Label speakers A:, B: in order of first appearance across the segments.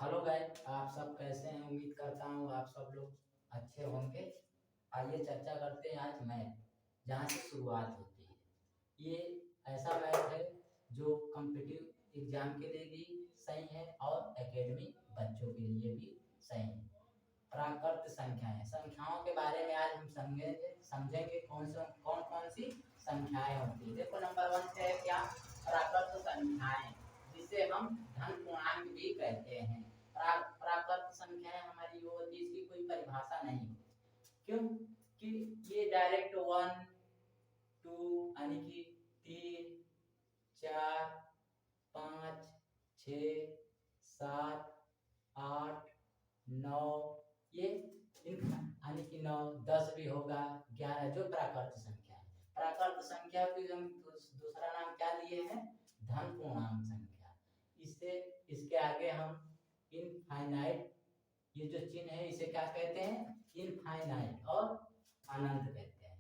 A: Hello guys, आप सब कैसे हैं? उम्मीद करता हूँ आप सब लोग अच्छे होंगे। आइए चर्चा करते हैं आज मैथ, जहाँ से शुरुआत होती है। ये ऐसा मैथ है जो कॉम्पिटिटिव एग्जाम के लिए भी सही है और एकेडमिक बच्चों के लिए भी सही है। प्राकृत संख्याएं, संख्याओं के बारे में आज हम समझेंगे कौन कौन सी संख्याएं होती है। देखो नंबर 1 पे है क्या? प्राकृत संख्याएं, जिसे हम धन पूर्णांक भी कहते हैं। प्राकृत संख्याएं हमारी वो होती है, इसकी कोई परिभाषा नहीं होती। क्यों? कि ये डायरेक्ट 1 2 यानी कि 3 4 5 6 7 8 9, ये यानी कि 9 10 भी होगा, 11 जो प्राकृत संख्या है। प्राकृत संख्या को हम दूसरा नाम क्या दिए हैं? धन पूर्णांक संख्या। इससे इसके आगे हम इनफाइनाइट, ये जो चिन्ह है इसे क्या कहते हैं? इनफाइनाइट और अनंत कहते हैं,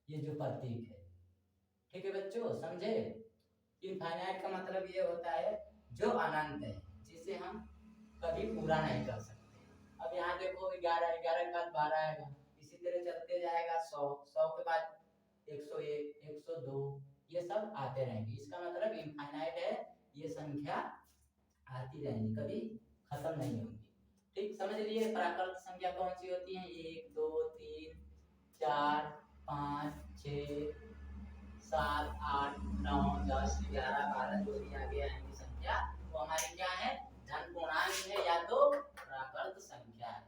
A: ये जो प्रतीक है। ठीक है बच्चों, समझे? इनफाइनाइट का मतलब ये होता है जो अनंत है, जिसे हम कभी पूरा नहीं कर सकते। अब यहाँ देखो 11 11 के बाद 12 आएगा, इसी तरह चलते जाएगा 100 100 के बाद 101 102, ये सब आते रहेंगे। इसका मतलब इनफाइनाइट है, ये संख्या आती रहेंगी, कभी खत्म नहीं होगी। ठीक, समझ लिए? प्राकृत संख्या कौन सी होती है? 1 2 3 4 5 6 7 8 9 10 11 12 जो भी आगे आएंगी संख्या, वो हमारी क्या है? धन पूर्णांक है या तो प्राकृत संख्या है।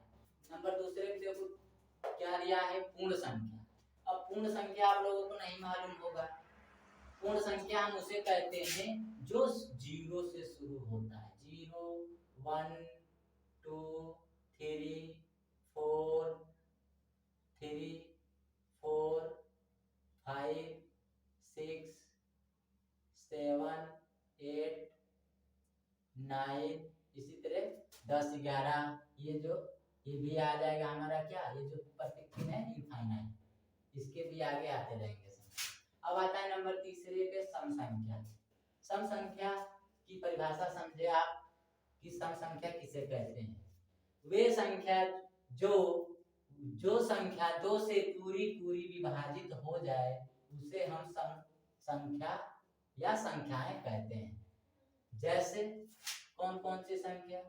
A: नंबर दूसरे पे देखो क्या दिया है? पूर्ण संख्या। अब पूर्ण संख्या आप लोगों को नहीं मालूम होगा। पूर्ण संख्या हम उसे कहते हैं जो 0 से शुरू होता है। 0 1 2 3 4 3 4 5 6 7 8 9, इसी तरह 10 11, ये भी आ जाएगा हमारा क्या? ये जो प्रतीक चिन्ह है इनफाइनाइट, इसके भी आगे आते रहेंगे। अब आता है नंबर तीसरे पे सम संख्या। सम संख्या की परिभाषा समझे आप कि सम संख्या किसे कहते हैं? वे संख्या जो संख्या 2 से पूरी पूरी विभाजित हो जाए उसे हम सम संख्या या संख्याएं कहते हैं। जैसे कौन कौन सी संख्या?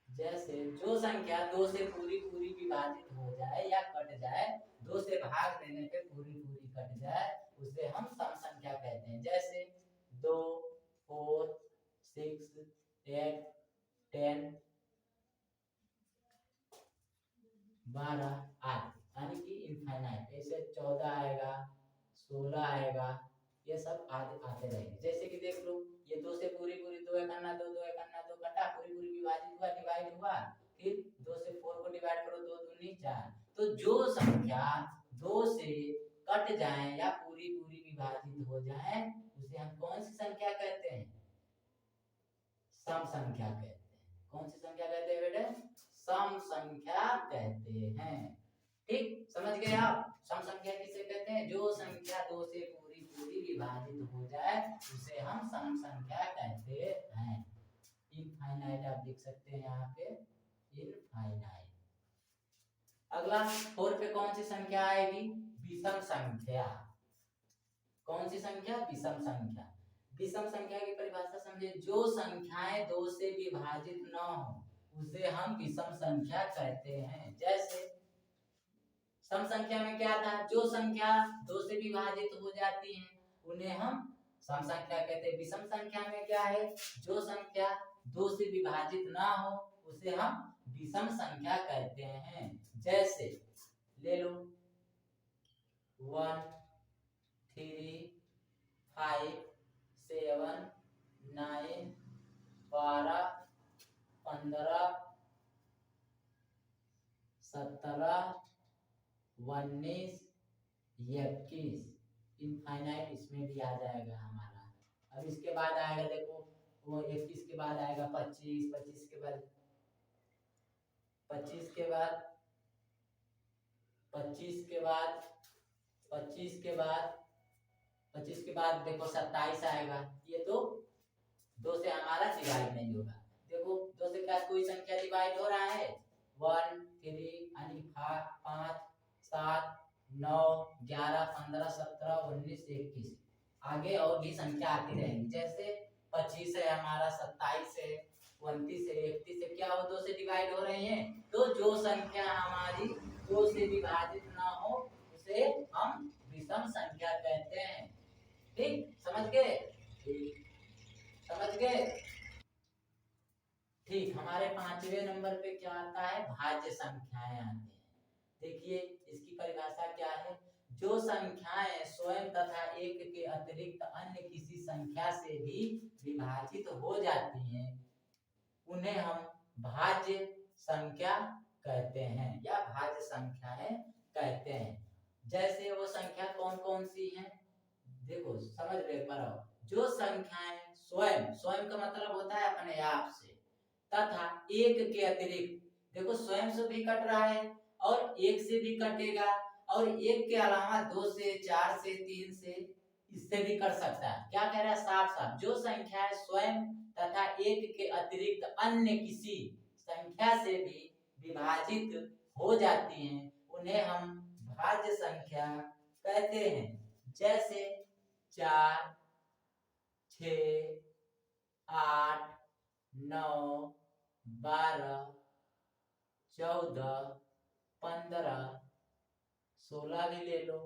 A: जैसे जो संख्या 2 से पूरी पूरी विभाजित हो जाए या कट जाए, 2 से भाग देने पे पूरी पूरी कट जाए, उसे हम सम संख्या कहते हैं। जैसे 2 4 6 8 10 12 8, यानी कि इनफाइनाइट। ऐसे 14 आएगा, 16 आएगा, ये सब आते रहेंगे। जैसे कि देख लो, ये 2 से पूरी पूरी 2 एक अन्ना 2 2 एक अन्ना 2 कटा, पूरी पूरी विभाजित हुआ, डिवाइड हुआ, फिर 2 से 4 को डिवाइड करो, 2 दूनी 4। तो जो संख्या 2 से कट जाए या पूरी पूरी विभाजित हो जाए, उसे हम कौन सी संख्या कहते हैं? सम संख्या कहते हैं। कौन सी संख्या कहते हैं बेटे? सम संख्या कहते हैं। ठीक, समझ गए आप? सम संख्या किसे कहते हैं? जो संख्या 2 से पूरी पूरी विभाजित हो जाए उसे हम सम संख्या कहते हैं। इनफाइनाइट आप लिख सकते हैं यहाँ पे, इनफाइनाइट। अगला 4 पे कौन सी संख्या आएगी? विषम संख्या। कौन सी संख्या? विषम संख्या। विषम संख्या की परिभाषा समझे, जो संख्याएं 2 से विभाजित न हो उसे हम विषम संख्या कहते हैं। जैसे सम संख्या में क्या था? जो संख्या 2 से विभाजित हो जाती है उन्हें हम सम संख्या कहते हैं। विषम संख्या में क्या है? जो संख्या 2 से विभाजित ना हो उसे हम विषम संख्या कहते हैं। जैसे ले लो 1 3 5 7 9 12 15 17 19 21, इनफाइनाइट इसमें भी आ जाएगा हमारा। अब इसके बाद आएगा, देखो वो 21 के बाद आएगा 25, 25 के बाद 25 के बाद 25 के बाद 25 के बाद 25 के बाद देखो 27 आएगा। ये तो 2 से हमारा डिवाइड नहीं होगा। देखो 2 से क्या कोई संख्या डिवाइड हो रहा है? 1 3 यानी 5 7 9 11 15 17 19 21। आगे और भी संख्या आती रहेगी, जैसे 25 है हमारा, 27 है, 29 है, 31 है, क्या वो 2 से डिवाइड हो रही हैं? तो जो संख्या हमारी 2 से विभाजित ना हो उसे हम विषम संख्या कहते हैं। ठीक, समझ गए? समझ गए? ठीक, हमारे 5वें नंबर पे क्या आता है? भाज्य संख्याएं आती हैं। देखिए इसकी परिभाषा क्या है? जो संख्याएं स्वयं तथा एक के अतिरिक्त अन्य किसी संख्या से भी विभाजित हो जाती हैं उन्हें हम भाज्य संख्या कहते हैं या भाज्य संख्याएं कहते हैं। जैसे वो संख्या कौन कौन सी हैं? देखो समझ रहे पर जो संख्याएं स्वयं, स्वयं का मतलब होता है अपने आप से, तथा एक के अतिरिक्त, देखो स्वयं से भी कट रहा है और एक से भी कटेगा, और एक के अलावा 2 से 4 से 3 से, इससे भी कर सकता है। क्या कह रहा है? साफ साफ जो संख्या स्वयं तथा एक के अतिरिक्त अन्य किसी संख्या से भी विभाजित हो जाती हैं उन्हें हम भाज्य संख्या कहते हैं। जैसे 4 6 8 9 12 14 15 16 भी ले लो,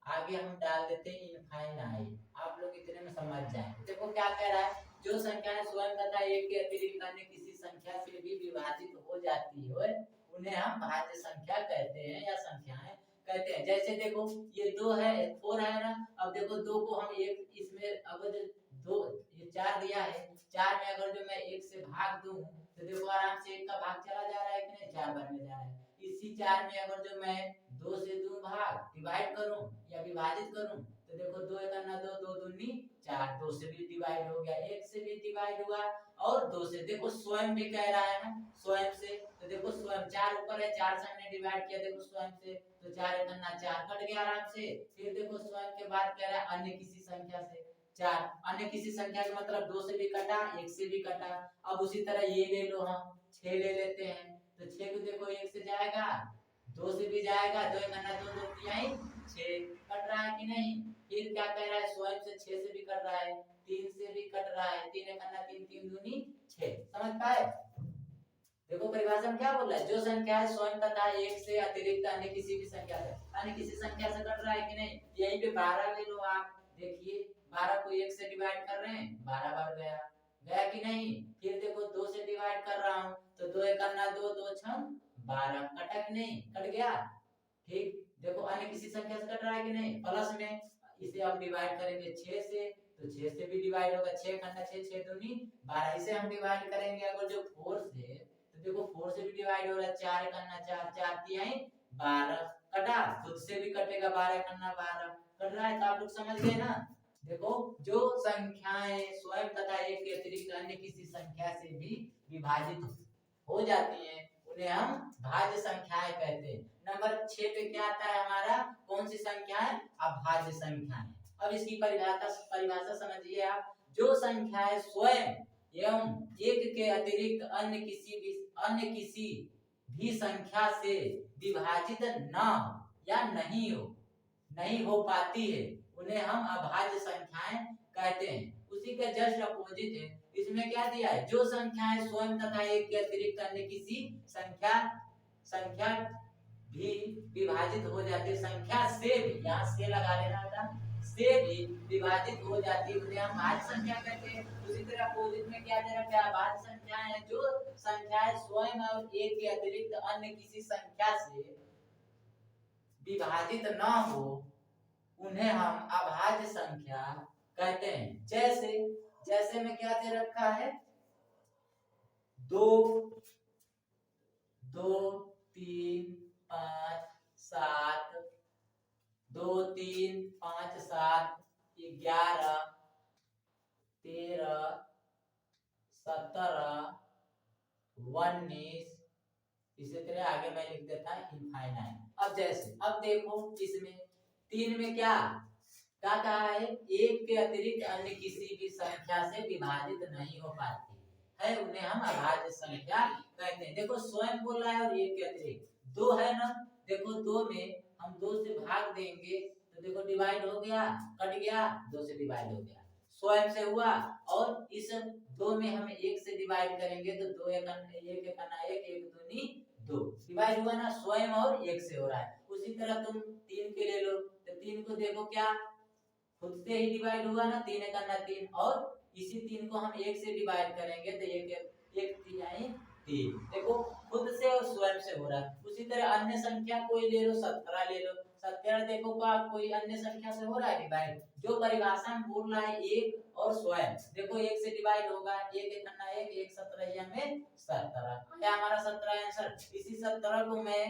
A: आगे हम डाल देते हैं इनफाइनाइट। आप लोग इतने में समझ जाएंगे। देखो क्या कह रहा है? जो संख्याएं स्वयं तथा एक के अतिरिक्त अन्य किसी संख्या से भी विभाजित हो जाती है उन्हें हम भाज्य संख्या कहते हैं या संख्याएं कहते हैं। जैसे देखो ये 2 है, 4 है ना, अब देखो 2 को हम एक इसमें अगर 2 ये 4 दिया है, 4 में अगर जो मैं 1 से भाग दूं तो देखो आराम से 1 का भाग चला जा रहा है कि नहीं? 4 बनने जा रहा है। इसी 4 में अगर जो मैं 2 से 2 भाग डिवाइड करूं या विभाजित करूं तो देखो 2 एक अन्ना 2, 2 दूनी 4, 2 से भी डिवाइड हो गया, 1 से भी डिवाइड हुआ और 2 से, देखो स्वयं भी कह रहा है ना, स्वयं से, तो देखो स्वयं 4 ऊपर है, 4 से हमने डिवाइड किया, देखो स्वयं से, तो 4 एक अन्ना 4 कट गया आराम से। फिर देखो स्वयं के बाद कह रहा है अन्य किसी संख्या से 4, अन्य किसी संख्या का मतलब 2 से भी कटा, 1 से भी कटा। अब उसी तरह ये ले लो, हम 6 ले लेते हैं, तो 6 को देखो 1 से जाएगा, 2 से भी जाएगा, 2 एक अन्ना 2, 2 तिहाई 6 कट रहा है कि नहीं? फिर क्या कह रहा है? स्वयं से 6 से भी कट रहा है, 3 से भी कट रहा है, 3 एक अन्ना 3, 3 दूनी 6। समझ पाए? देखो परिभाषा में क्या बोल रहा है? जो संख्या है स्वयं तथा एक से अतिरिक्त अन्य किसी भी संख्या से, अन्य किसी संख्या से कट रहा है कि नहीं? यहीं पे 12 ले लो आप, देखिए 12 को 1 से डिवाइड कर रहे हैं, 12 बार गया, गया कि नहीं? फिर देखो 2 से डिवाइड कर रहा हूं तो 2 एक अन्ना 2, 2 छम 12, कटा कि नहीं? कट गया। ठीक, देखो अन्य किसी संख्या से कट रहा है कि नहीं? प्लस में इसे हम डिवाइड करेंगे 6 से, तो 6 से भी डिवाइड होगा, 6 खंडा 6, 6 दूनी 12, इसे हम डिवाइड करेंगे अगर जो 4 से, तो देखो 4 से भी डिवाइड हो रहा है, 4 एक अन्ना 4, 4 तिहाई 12, कटा, खुद से भी कटेगा, 12 एक अन्ना 12 कट रहा है। तो आप लोग समझ गए ना? देखो जो संख्याएं स्वयं तथा एक के अतिरिक्त अन्य किसी संख्या से भी विभाजित हो जाती हैं उन्हें हम भाज्य संख्याएं कहते हैं। नंबर 6 पे क्या आता है हमारा? कौन सी संख्या है? अभाज्य संख्याएं। अब इसकी परिभाषा समझिए आप। जो संख्याएं स्वयं एवं एक के अतिरिक्त अन्य किसी भी संख्या से विभाजित न हो या नहीं हो पाती है उन्हें हम अभाज्य संख्याएं कहते हैं। उसी के जस्ट अपोजिट है, इसमें क्या दिया है? जो संख्याएं स्वयं तथा एक के अतिरिक्त अन्य किसी संख्या भी विभाजित हो जाती है, संख्या से भी, यहाँ से लगा लेना था, से भी विभाजित हो जाती है उन्हें हम भाज्य संख्या कहते हैं। उसी तरह अपोजिट में क्या दे रखा है? भाज्य संख्याएं हैं जो संख्याएं स्वयं और एक के अतिरिक्त अन्य किसी संख्या से विभाजित न हो उन्हें हम अभाज्य संख्या कहते हैं। जैसे में क्या दे रखा है? 2 2 3 5 7 2 3 5 7 11 13 17 19, इसी तरह आगे मैं लिख देता इनफाइनाइट। अब देखो इसमें 3 में क्या क्या कहा है, एक के अतिरिक्त अन्य किसी भी संख्या से विभाजित नहीं हो पाती है, उन्हें हम अभाज्य संख्या कहते हैं। देखो स्वयं बोल रहा है और एक के अतिरिक्त दो है ना, देखो दो में हम दो से भाग देंगे तो देखो डिवाइड हो गया, कट गया, दो से डिवाइड हो गया, स्वयं से हुआ। और इस दो में हम एक से डिवाइड करेंगे तो दो एक एक अन्ना एक, एक दूनी दो, डिवाइड हुआ ना, स्वयं और एक से हो रहा है। उसी तरह तुम तीन के ले लो, तो तीन को देखो क्या खुद से ही डिवाइड हुआ ना, तीन एक अन्ना तीन, और इसी तीन को हम एक से डिवाइड करेंगे तो एक तिहाई तीन, देखो खुद से और स्वयं से हो रहा है। उसी तरह अन्य संख्या कोई ले लो, 17 ले लो, 17 देखो का कोई अन्य संख्या से हो रहा है डिवाइड, जो परिभाषा में बोल रहा है एक और स्वयं, देखो एक से डिवाइड होगा, एक एक अन्ना एक, एक 17 में 17, क्या हमारा 17 आंसर। इसी 17 को मैं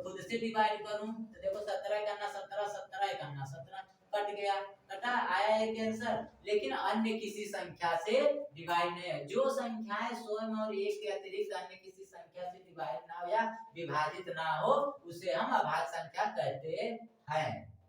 A: खुद से डिवाइड करूं तो देखो 17 का अन्ना 17, 17 एक अन्ना 17, कट गया, कटा, आया एक आंसर। लेकिन अन्य किसी संख्या से डिवाइड नहीं है, जो संख्याएं स्वयं और एक के अतिरिक्त अन्य किसी संख्या से डिवाइड ना हो या विभाजित ना हो उसे हम अभाज्य संख्या कहते हैं।